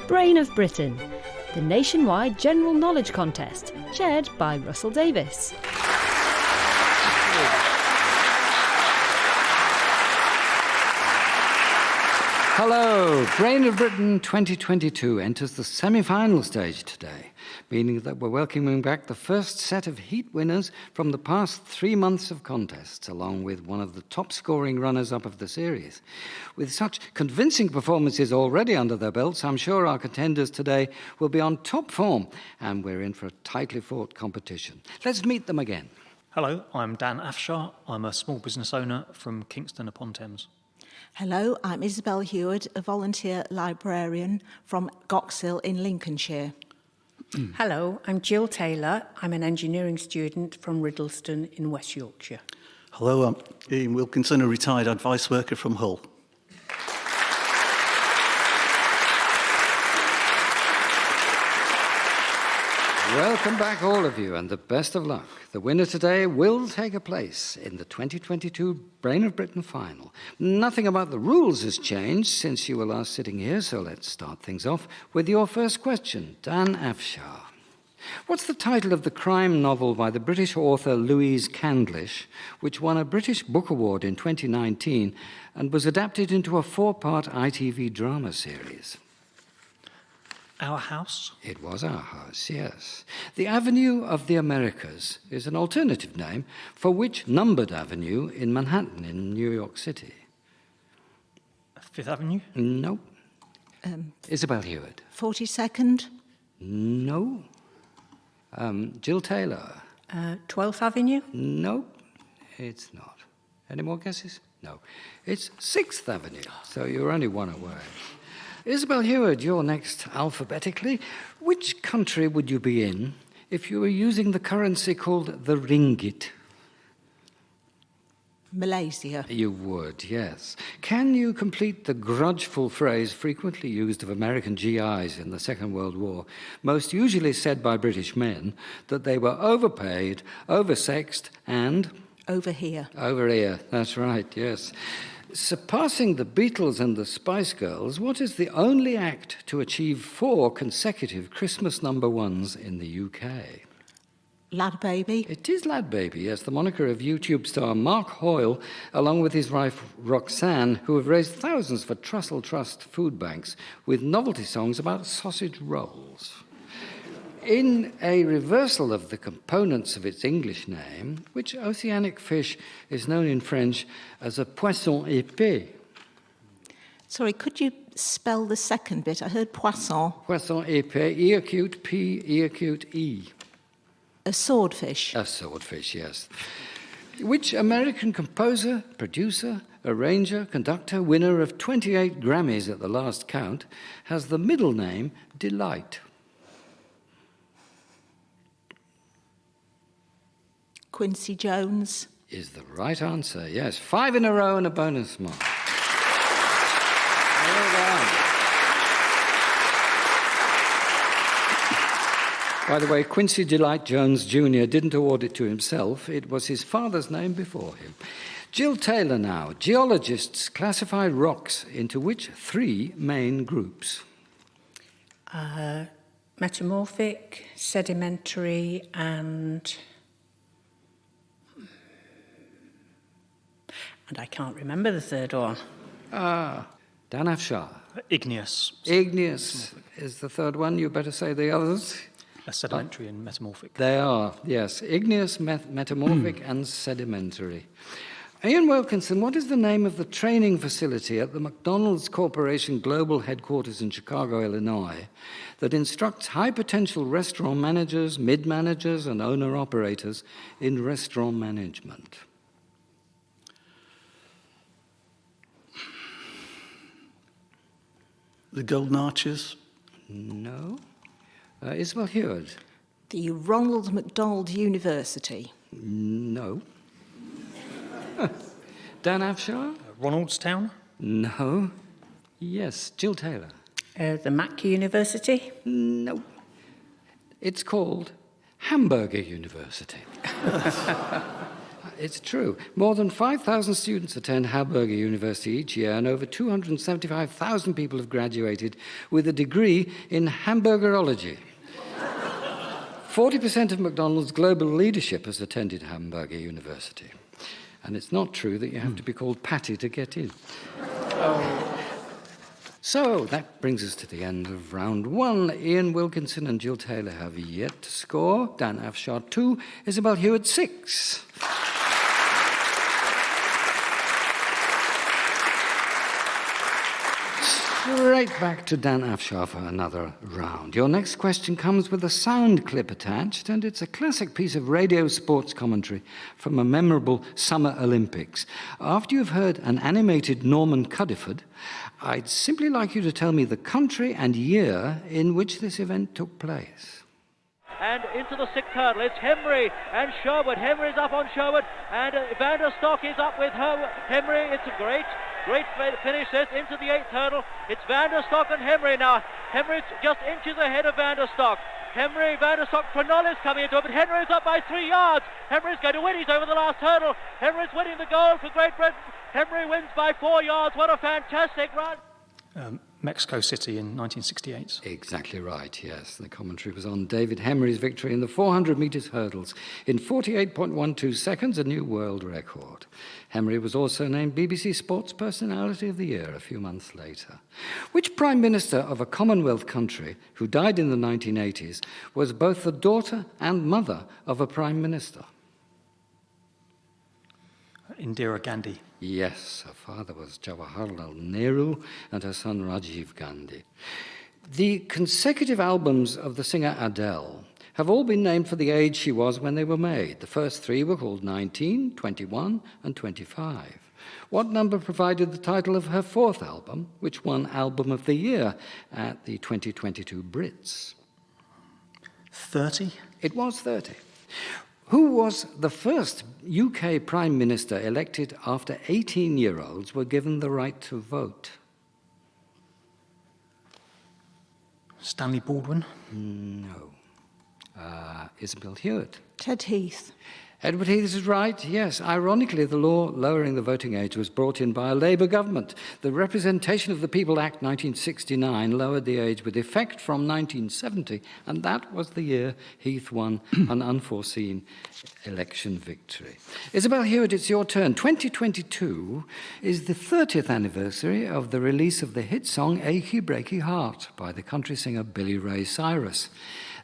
Brain of Britain, the nationwide general knowledge contest, chaired by Russell Davis. Hello! Brain of Britain 2022 enters the semi-final stage today, meaning that we're welcoming back the first set of heat winners from the past 3 months of contests, along with one of the top-scoring runners-up of the series. With such convincing performances already under their belts, I'm sure our contenders today will be on top form, and we're in for a tightly fought competition. Let's meet them again. Hello, I'm Dan Afshar. I'm a small business owner from Kingston upon Thames. Hello, I'm Isabelle Heward, a volunteer librarian from Gill in Lincolnshire. Hello, I'm Gill Taylor. I'm an engineering student from Riddleston in West Yorkshire. Hello, I'm Ian Wilkinson, a retired advice worker from Hull. Welcome back, all of you, and the best of luck. The winner today will take a place in the 2022 Brain of Britain final. Nothing about the rules has changed since you were last sitting here, so let's start things off with your first question. Dan Afshar. What's the title of the crime novel by the British author Louise Candlish, which won a British Book Award in 2019 and was adapted into a 4-part ITV drama series? Our House? It was Our House, yes. The Avenue of the Americas is an alternative name for which numbered avenue in Manhattan in New York City? Fifth Avenue? No. Isabelle Heward? 42nd? No. Gill Taylor? 12th Avenue? No, it's not. Any more guesses? No. It's 6th Avenue, so you're only one away. Isabelle Heward, you're next alphabetically. Which country would you be in if you were using the currency called the ringgit? Malaysia. You would, yes. Can you complete the grudgeful phrase frequently used of American GIs in the Second World War, most usually said by British men, that they were overpaid, oversexed, and... Over here. Over here, that's right, yes. Surpassing the Beatles and the Spice Girls, what is the only act to achieve 4 consecutive Christmas #1s in the UK? Lad Baby. It is Lad Baby, yes, the moniker of YouTube star Mark Hoyle, along with his wife Roxanne, who have raised thousands for Trussell Trust food banks with novelty songs about sausage rolls. In a reversal of the components of its English name, which oceanic fish is known in French as a poisson épais? Sorry, could you spell the second bit? I heard poisson. Poisson épais, E acute P, E acute E. A swordfish. A swordfish, yes. Which American composer, producer, arranger, conductor, winner of 28 Grammys at the last count, has the middle name Delight? Quincy Jones. Is the right answer, yes. 5 in a row and a bonus mark. Well done. By the way, Quincy Delight Jones Jr. didn't award it to himself. It was his father's name before him. Gill Taylor now. Geologists classify rocks into which 3 main groups? Metamorphic, sedimentary, and I can't remember the third one. Dan Afshar. Igneous. Igneous is the third one. You better say the others. Sedimentary and metamorphic. They are, yes. Igneous, metamorphic, and sedimentary. Ian Wilkinson, what is the name of the training facility at the McDonald's Corporation Global Headquarters in Chicago, Illinois, that instructs high-potential restaurant managers, mid-managers, and owner-operators in restaurant management? The Golden Arches? No. Isabelle Heward? The Ronald McDonald University. No. Dan Afshar? Ronaldstown? No. Yes. Gill Taylor? The Mac University? No. It's called Hamburger University. it's true. More than 5,000 students attend Hamburger University each year, and over 275,000 people have graduated with a degree in hamburgerology. 40% of McDonald's global leadership has attended Hamburger University. And it's not true that you have to be called Patty to get in. So that brings us to the end of round one. Ian Wilkinson and Gill Taylor have yet to score. Dan Afshar 2, Isabelle Heward 6. Straight back to Dan Afshar for another round. Your next question comes with a sound clip attached, and it's a classic piece of radio sports commentary from a memorable Summer Olympics. After you've heard an animated Norman Cuddiford, I'd simply like you to tell me the country and year in which this event took place. And into the sixth hurdle, it's Henry and Sherwood. Henry's up on Sherwood, and Van der Stock is up with her. Henry, it's a great finish this into the eighth hurdle. It's Van der Stock and Henry now. Henry's just inches ahead of Van der Stock. Van der Stock, Pranol is coming into it, but Henry's up by 3 yards. Henry's going to win. He's over the last hurdle. Henry's winning the gold for Great Britain. Henry wins by 4 yards. What a fantastic run. Mexico City in 1968. Exactly right, yes. The commentary was on David Henry's victory in the 400 metres hurdles in 48.12 seconds, a new world record. Henry was also named BBC Sports Personality of the Year a few months later. Which Prime Minister of a Commonwealth country who died in the 1980s was both the daughter and mother of a Prime Minister? Indira Gandhi. Yes, her father was Jawaharlal Nehru and her son Rajiv Gandhi. The consecutive albums of the singer Adele have all been named for the age she was when they were made. The first three were called 19, 21, and 25. What number provided the title of her fourth album, which won Album of the Year at the 2022 Brits? 30? It was 30. Who was the first UK Prime Minister elected after 18-year-olds were given the right to vote? Stanley Baldwin? No. Isabelle Heward. Ted Heath. Edward Heath is right, yes. Ironically, the law lowering the voting age was brought in by a Labour government. The Representation of the People Act 1969 lowered the age with effect from 1970, and that was the year Heath won an unforeseen election victory. Isabelle Heward, it's your turn. 2022 is the 30th anniversary of the release of the hit song Achy Breaky Heart by the country singer Billy Ray Cyrus.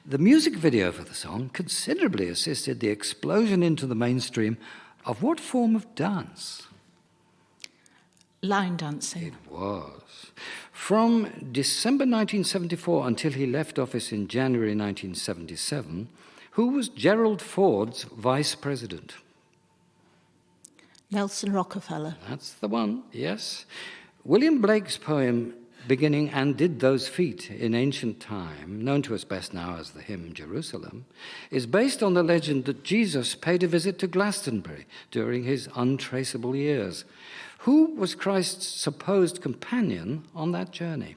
The music video for the song considerably assisted the explosion into the mainstream of what form of dance? Line dancing. It was. From December 1974 until he left office in January 1977, who was Gerald Ford's vice president? Nelson Rockefeller. That's the one, yes. William Blake's poem Beginning and Did Those Feet in Ancient Time, known to us best now as the hymn Jerusalem, is based on the legend that Jesus paid a visit to Glastonbury during his untraceable years. Who was Christ's supposed companion on that journey?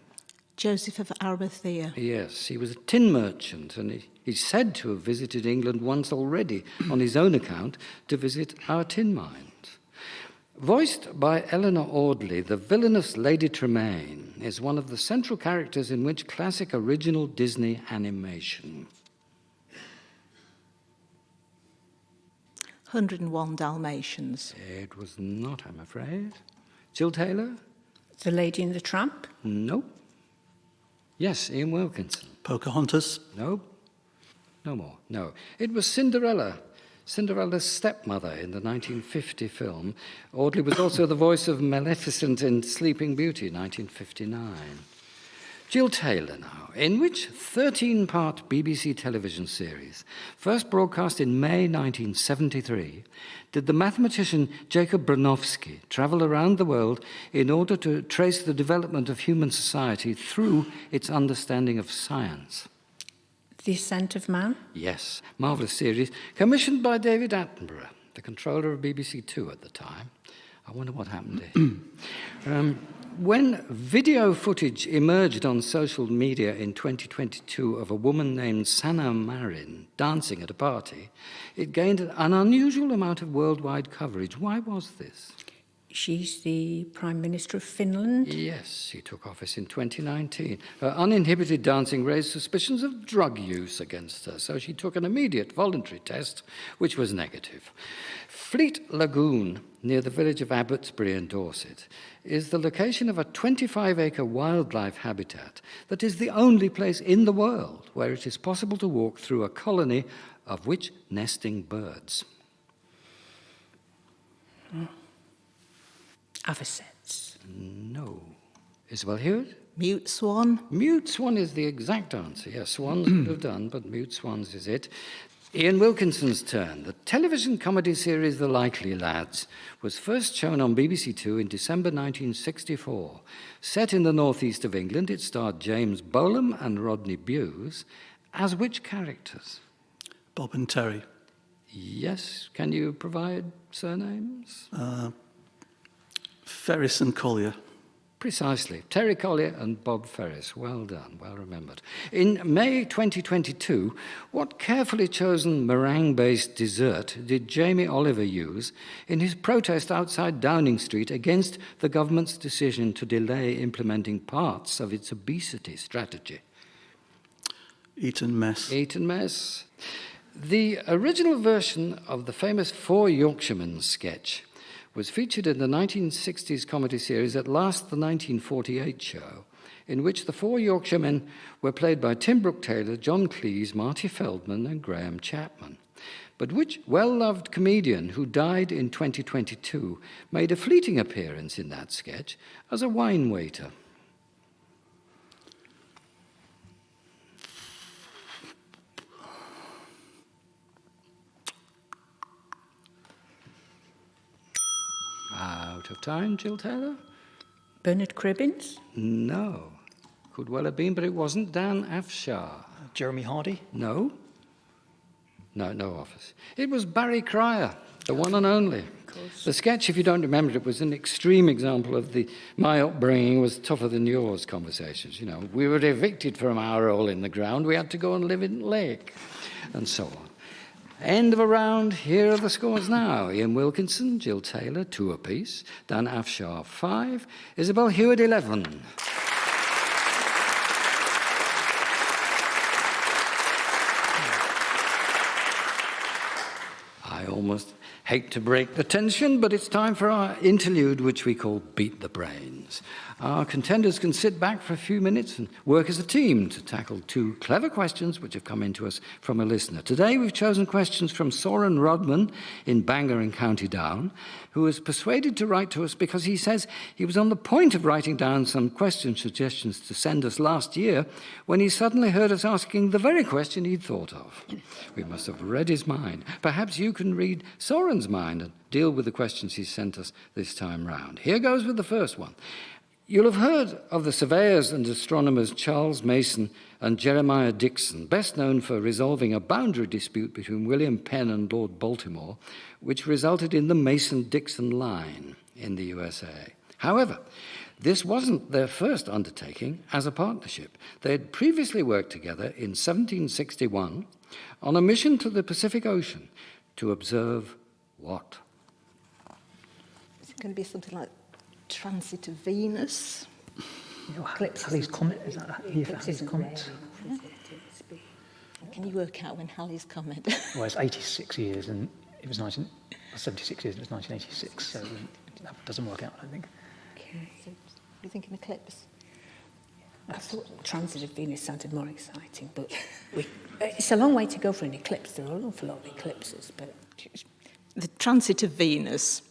Joseph of Arimathea. Yes, he was a tin merchant, and he's said to have visited England once already on his own account to visit our tin mines. Voiced by Eleanor Audley, the villainous Lady Tremaine is one of the central characters in which classic original Disney animation? 101 Dalmatians. It was not, I'm afraid. Gill Taylor? The Lady and the Tramp? No. Yes, Ian Wilkinson. Pocahontas. No. No more. No. It was Cinderella. Cinderella's stepmother in the 1950 film. Audley was also the voice of Maleficent in Sleeping Beauty, 1959. Gill Taylor now. In which 13-part BBC television series, first broadcast in May 1973, did the mathematician Jacob Bronowski travel around the world in order to trace the development of human society through its understanding of science? The Ascent of Man? Yes, marvellous series, commissioned by David Attenborough, the controller of BBC Two at the time. I wonder what happened to him. When video footage emerged on social media in 2022 of a woman named Sanna Marin dancing at a party, it gained an unusual amount of worldwide coverage. Why was this? She's the Prime Minister of Finland. Yes, she took office in 2019. Her uninhibited dancing raised suspicions of drug use against her, so she took an immediate voluntary test, which was negative. Fleet Lagoon, near the village of Abbotsbury in Dorset, is the location of a 25-acre wildlife habitat that is the only place in the world where it is possible to walk through a colony of which nesting birds. Avocets. No. Isabelle Heward? Mute swan. Mute swan is the exact answer. Yes, swans would have done, but mute swans is it. Ian Wilkinson's turn. The television comedy series The Likely Lads was first shown on BBC Two in December 1964. Set in the northeast of England, it starred James Bolam and Rodney Bewes as which characters? Bob and Terry. Yes. Can you provide surnames? Ferris and Collier. Precisely. Terry Collier and Bob Ferris. Well done, well remembered. In May 2022, what carefully chosen meringue-based dessert did Jamie Oliver use in his protest outside Downing Street against the government's decision to delay implementing parts of its obesity strategy? Eton Mess. Eton Mess. The original version of the famous Four Yorkshiremen sketch was featured in the 1960s comedy series At Last the 1948 Show, in which the four Yorkshiremen were played by Tim Brooke-Taylor, John Cleese, Marty Feldman and Graham Chapman. But which well-loved comedian who died in 2022 made a fleeting appearance in that sketch as a wine waiter? Out of time, Gill Taylor? Bernard Cribbins. No. Could well have been, but it wasn't. Dan Afshar. Jeremy Hardy. No. No office. It was Barry Cryer, the one and only. The sketch, if you don't remember it, was an extreme example of the my upbringing was tougher than yours conversations. You know, we were evicted from our hole in the ground. We had to go and live in the lake, and so on. End of a round. Here are the scores now. Ian Wilkinson, Gill Taylor, 2 apiece. Dan Afshar, 5. Isabelle Heward, 11. I almost hate to break the tension, but it's time for our interlude, which we call Beat the Brains. Our contenders can sit back for a few minutes and work as a team to tackle 2 clever questions which have come into us from a listener. Today we've chosen questions from Soren Rodman in Bangor in County Down, who was persuaded to write to us because he says he was on the point of writing down some question suggestions to send us last year when he suddenly heard us asking the very question he'd thought of. We must have read his mind. Perhaps you can read Soren's mind and deal with the questions he sent us this time round. Here goes with the first one. You'll have heard of the surveyors and astronomers Charles Mason and Jeremiah Dixon, best known for resolving a boundary dispute between William Penn and Lord Baltimore, which resulted in the Mason-Dixon line in the USA. However, this wasn't their first undertaking as a partnership. They had previously worked together in 1761 on a mission to the Pacific Ocean to observe what? Is it going to be something like transit of Venus? Halley's Comet, is that Halley's Comet? Yeah. Can you work out when Halley's Comet? Well, it's 86 years, and it was 76 years, and it was 1986, so that doesn't work out, I think. Okay. So, you're thinking eclipse? I thought transit of Venus sounded more exciting, but it's a long way to go for an eclipse. There are an awful lot of eclipses, but... The transit of Venus.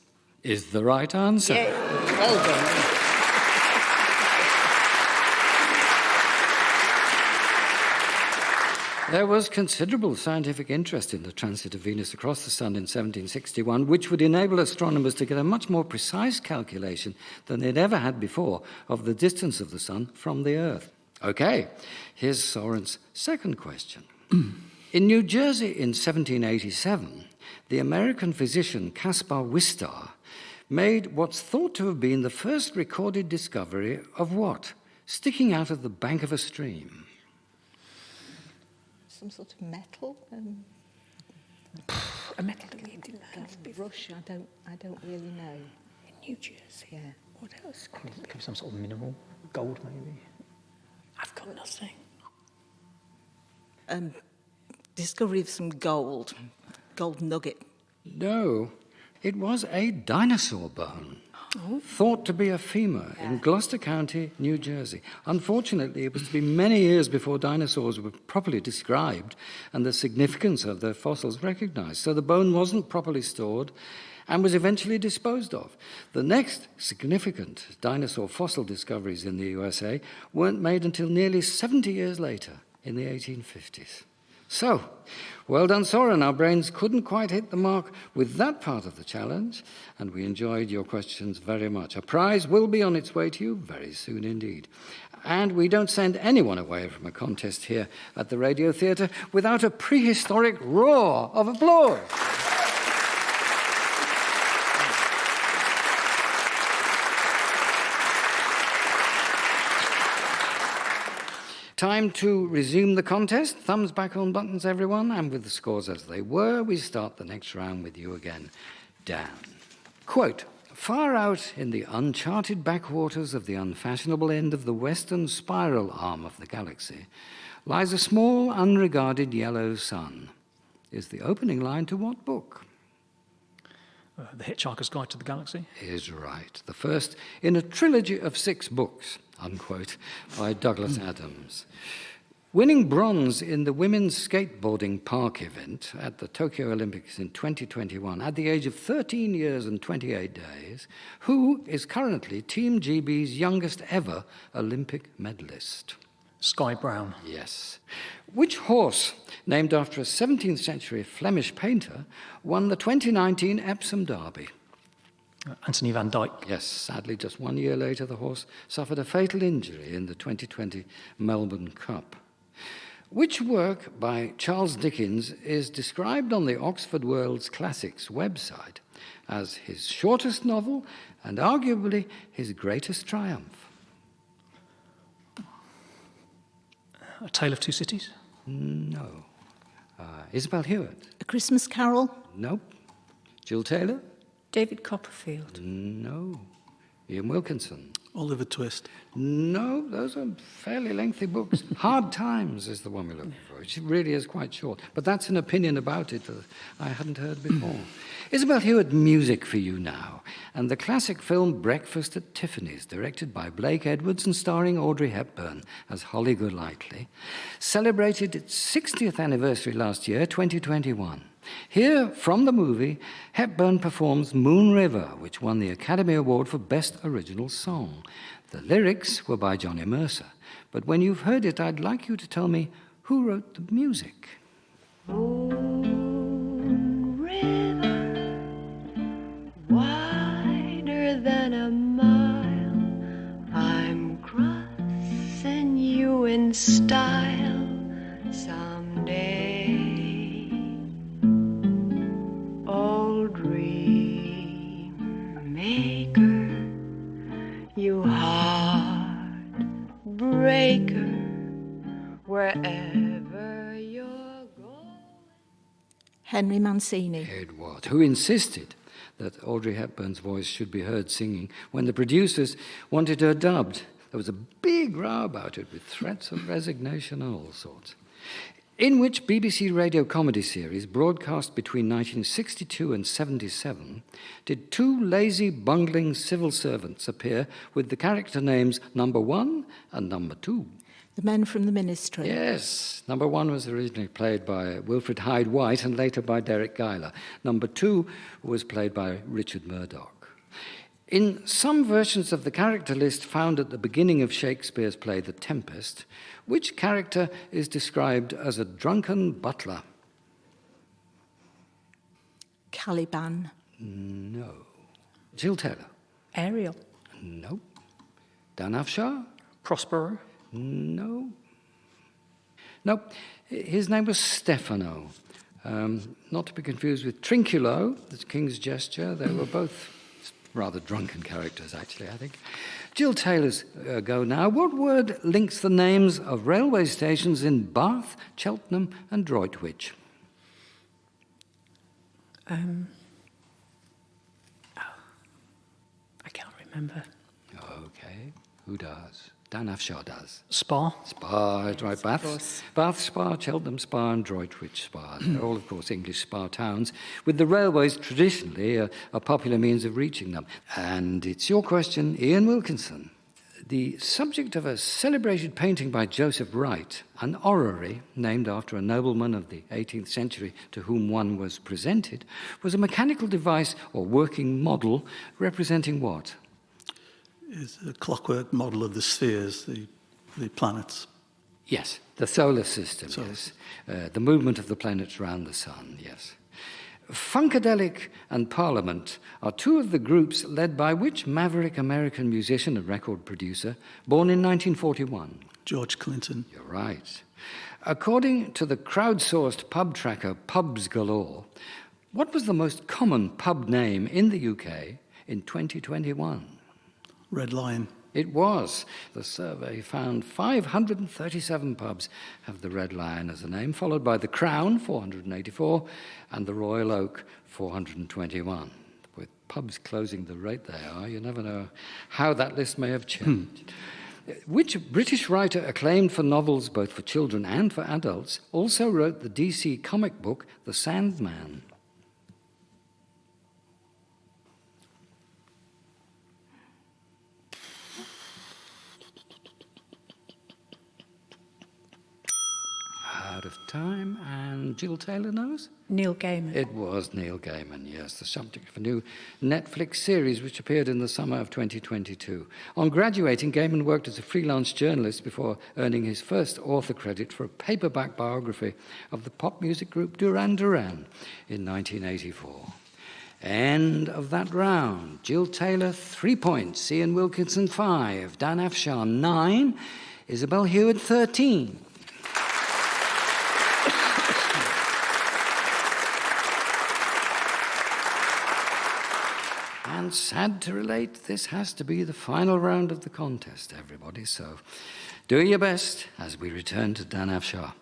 Is the right answer. Yeah, well done. There was considerable scientific interest in the transit of Venus across the Sun in 1761, which would enable astronomers to get a much more precise calculation than they'd ever had before of the distance of the Sun from the Earth. Okay, here's Soren's second question. In New Jersey in 1787, the American physician Caspar Wistar made what's thought to have been the first recorded discovery of what? Sticking out of the bank of a stream. Some sort of metal. A metal that we didn't have before. Rush. I don't really know. In New Jersey. Yeah. What else? Could be some sort of mineral, gold maybe. I've got nothing. Discovery of some gold nugget. No, it was a dinosaur bone, thought to be a femur in Gloucester County, New Jersey. Unfortunately, it was to be many years before dinosaurs were properly described and the significance of their fossils recognized. So the bone wasn't properly stored and was eventually disposed of. The next significant dinosaur fossil discoveries in the USA weren't made until nearly 70 years later, in the 1850s. So, well done, Soren. Our brains couldn't quite hit the mark with that part of the challenge, and we enjoyed your questions very much. A prize will be on its way to you very soon indeed. And we don't send anyone away from a contest here at the Radio Theatre without a prehistoric roar of applause. Time to resume the contest. Thumbs back on buttons, everyone. And with the scores as they were, we start the next round with you again, Dan. Quote, far out in the uncharted backwaters of the unfashionable end of the western spiral arm of the galaxy lies a small, unregarded yellow sun. Is the opening line to what book? The Hitchhiker's Guide to the Galaxy. Is right. The first in a trilogy of 6 books, unquote, by Douglas Adams. Winning bronze in the women's skateboarding park event at the Tokyo Olympics in 2021 at the age of 13 years and 28 days, who is currently Team GB's youngest ever Olympic medalist? Sky Brown. Yes. Which horse, named after a 17th century Flemish painter, won the 2019 Epsom Derby? Anthony van Dyck. Yes, sadly, just 1 year later, the horse suffered a fatal injury in the 2020 Melbourne Cup. Which work by Charles Dickens is described on the Oxford World's Classics website as his shortest novel and arguably his greatest triumph? A Tale of Two Cities. No. Isabelle Heward? A Christmas Carol. Nope. Gill Taylor? David Copperfield. No. Ian Wilkinson? Oliver Twist. No, those are fairly lengthy books. Hard Times is the one we're looking for. It really is quite short. But that's an opinion about it that I hadn't heard before. Isabelle Heward, music for you now. And the classic film Breakfast at Tiffany's, directed by Blake Edwards and starring Audrey Hepburn as Holly Golightly, celebrated its 60th anniversary last year, 2021. Here, from the movie, Hepburn performs Moon River, which won the Academy Award for Best Original Song. The lyrics were by Johnny Mercer, but when you've heard it, I'd like you to tell me who wrote the music. Moon River, wider than a mile, I'm crossing you in style someday. Old dream maker, you heartbreaker, wherever you're going. Henry Mancini. Edward, who insisted that Audrey Hepburn's voice should be heard singing when the producers wanted her dubbed. There was a big row about it with threats of resignation and all sorts. In which BBC radio comedy series, broadcast between 1962 and 77, did 2 lazy, bungling civil servants appear with the character names Number 1 and Number 2? The Men from the Ministry. Yes. Number 1 was originally played by Wilfred Hyde-White and later by Derek Guyler. Number 2 was played by Richard Murdoch. In some versions of the character list found at the beginning of Shakespeare's play The Tempest, which character is described as a drunken butler? Caliban. No. Gill Taylor? Ariel. No. Dan Afshar? Prospero. No. No. His name was Stefano. Not to be confused with Trinculo, the king's gesture. They were both Rather drunken characters, actually, I think. Gill Taylor's go now. What word links the names of railway stations in Bath, Cheltenham and Droitwich? I can't remember. Okay, who does? Dan Afshar does. Spa. Spa, right, Bath. course. Bath Spa, Cheltenham Spa and Droitwich Spa. They're all, of course, English spa towns, with the railways traditionally a popular means of reaching them. And it's your question, Ian Wilkinson. The subject of a celebrated painting by Joseph Wright, an orrery named after a nobleman of the 18th century to whom one was presented, was a mechanical device or working model representing what? It's a clockwork model of the spheres, the planets. Yes, the solar system, yes. The movement of the planets around the sun, yes. Funkadelic and Parliament are two of the groups led by which maverick American musician and record producer, born in 1941? George Clinton. You're right. According to the crowdsourced pub tracker Pubs Galore, what was the most common pub name in the UK in 2021? Red Lion. It was. The survey found 537 pubs have the Red Lion as a name, followed by the Crown, 484, and the Royal Oak, 421. With pubs closing the rate they are, you never know how that list may have changed. Which British writer acclaimed for novels both for children and for adults also wrote the DC comic book The Sandman? Out of time, and Gill Taylor knows? Neil Gaiman. It was Neil Gaiman, yes, the subject of a new Netflix series which appeared in the summer of 2022. On graduating, Gaiman worked as a freelance journalist before earning his first author credit for a paperback biography of the pop music group Duran Duran in 1984. End of that round. Gill Taylor, 3 points. Ian Wilkinson, 5. Dan Afshar, 9. Isabelle Heward, 13. And sad to relate, this has to be the final round of the contest, everybody. So do your best as we return to Dan Afshar.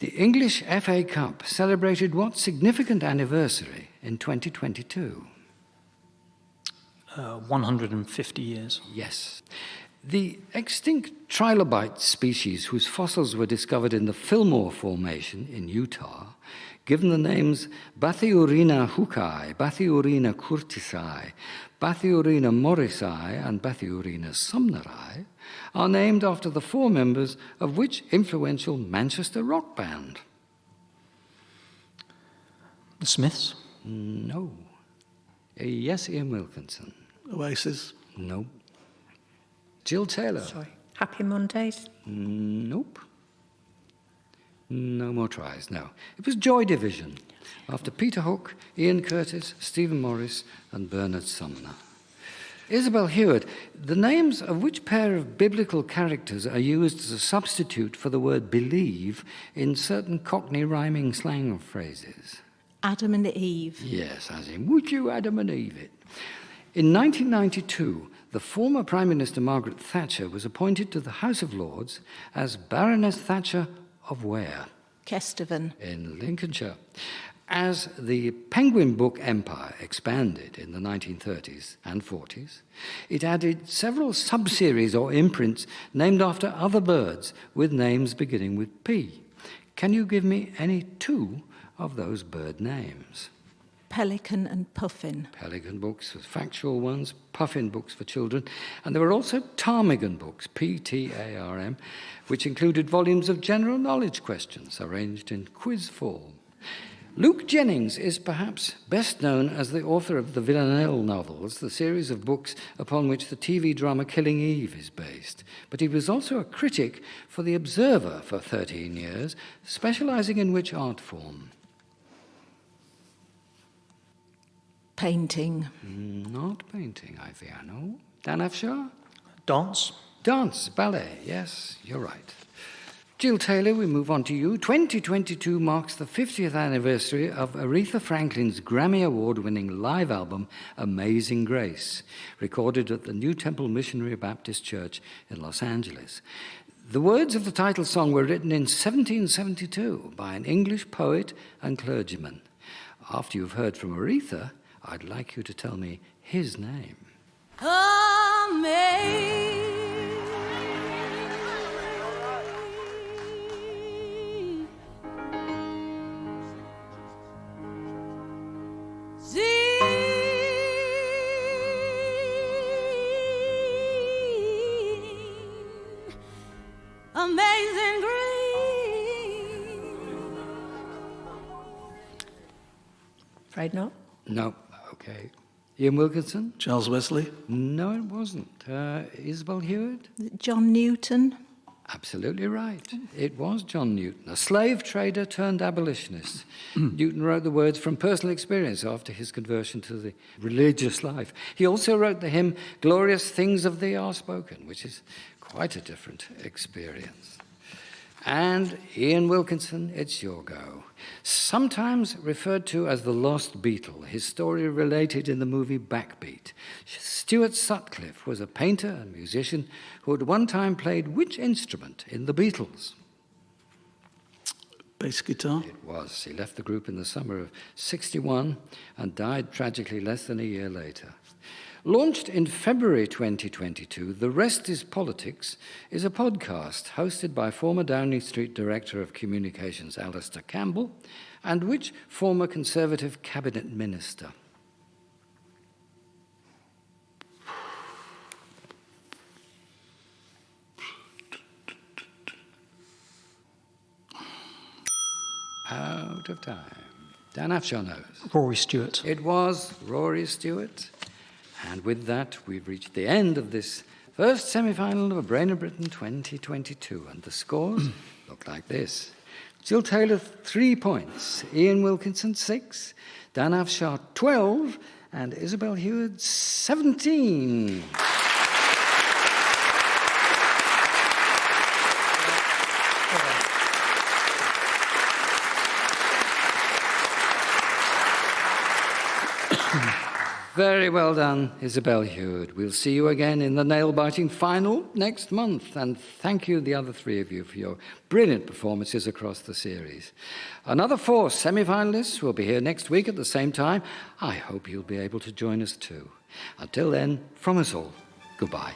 The English FA Cup celebrated what significant anniversary in 2022? 150 years. Yes. The extinct trilobite species whose fossils were discovered in the Fillmore Formation in Utah, given the names Bathyurina hukai, Bathyurina curtisi, Bathyurina morrisi, and Bathyurina sumneri, are named after the 4 members of which influential Manchester rock band? The Smiths. No. Yes, Ian Wilkinson. Oasis. No. Gill Taylor. Sorry. Happy Mondays. Nope. No more tries, no. It was Joy Division, after Peter Hook, Ian Curtis, Stephen Morris, and Bernard Sumner. Isabelle Heward, the names of which pair of biblical characters are used as a substitute for the word believe in certain Cockney rhyming slang phrases? Adam and Eve. Yes, as in, would you Adam and Eve it? In 1992, the former Prime Minister Margaret Thatcher was appointed to the House of Lords as Baroness Thatcher of where? Kesteven. In Lincolnshire. As the Penguin Book empire expanded in the 1930s and 40s, it added several sub-series or imprints named after other birds with names beginning with P. Can you give me any 2 of those bird names? Pelican and Puffin. Pelican books with factual ones, Puffin books for children, and there were also ptarmigan books, P-T-A-R-M, which included volumes of general knowledge questions arranged in quiz form. Luke Jennings is perhaps best known as the author of the Villanelle novels, the series of books upon which the TV drama Killing Eve is based. But he was also a critic for The Observer for 13 years, specializing in which art form? Painting. Not painting, I think I know. Dan Afshar? Dance. Dance, ballet, yes, you're right. Gill Taylor, we move on to you. 2022 marks the 50th anniversary of Aretha Franklin's Grammy Award-winning live album, Amazing Grace, recorded at the New Temple Missionary Baptist Church in Los Angeles. The words of the title song were written in 1772 by an English poet and clergyman. After you've heard from Aretha, I'd like you to tell me his name. Amazing grace. Afraid not? No, okay. Ian Wilkinson? Charles Wesley? No, it wasn't. Isabelle Heward? John Newton. Absolutely right. It was John Newton, a slave trader turned abolitionist. Newton wrote the words from personal experience after his conversion to the religious life. He also wrote the hymn, Glorious Things of Thee Are Spoken, which is quite a different experience. And Ian Wilkinson, it's your go. Sometimes referred to as the Lost Beatle, his story related in the movie Backbeat. Stuart Sutcliffe was a painter and musician who at one time played which instrument in the Beatles? Bass guitar? It was. He left the group in the summer of '61 and died tragically less than a year later. Launched in February 2022, The Rest is Politics is a podcast hosted by former Downing Street Director of Communications Alistair Campbell and which former Conservative Cabinet Minister? Out of time. Dan Afshar knows. Rory Stewart. It was Rory Stewart. And with that, we've reached the end of this first semi-final of Brain of Britain 2022. And the scores look like this. Gill Taylor, 3 points. Ian Wilkinson, 6. Dan Afshar, 12. And Isabelle Heward, 17. Very well done, Isabelle Heward. We'll see you again in the nail-biting final next month. And thank you, the other 3 of you, for your brilliant performances across the series. Another 4 semi-finalists will be here next week at the same time. I hope you'll be able to join us too. Until then, from us all, goodbye.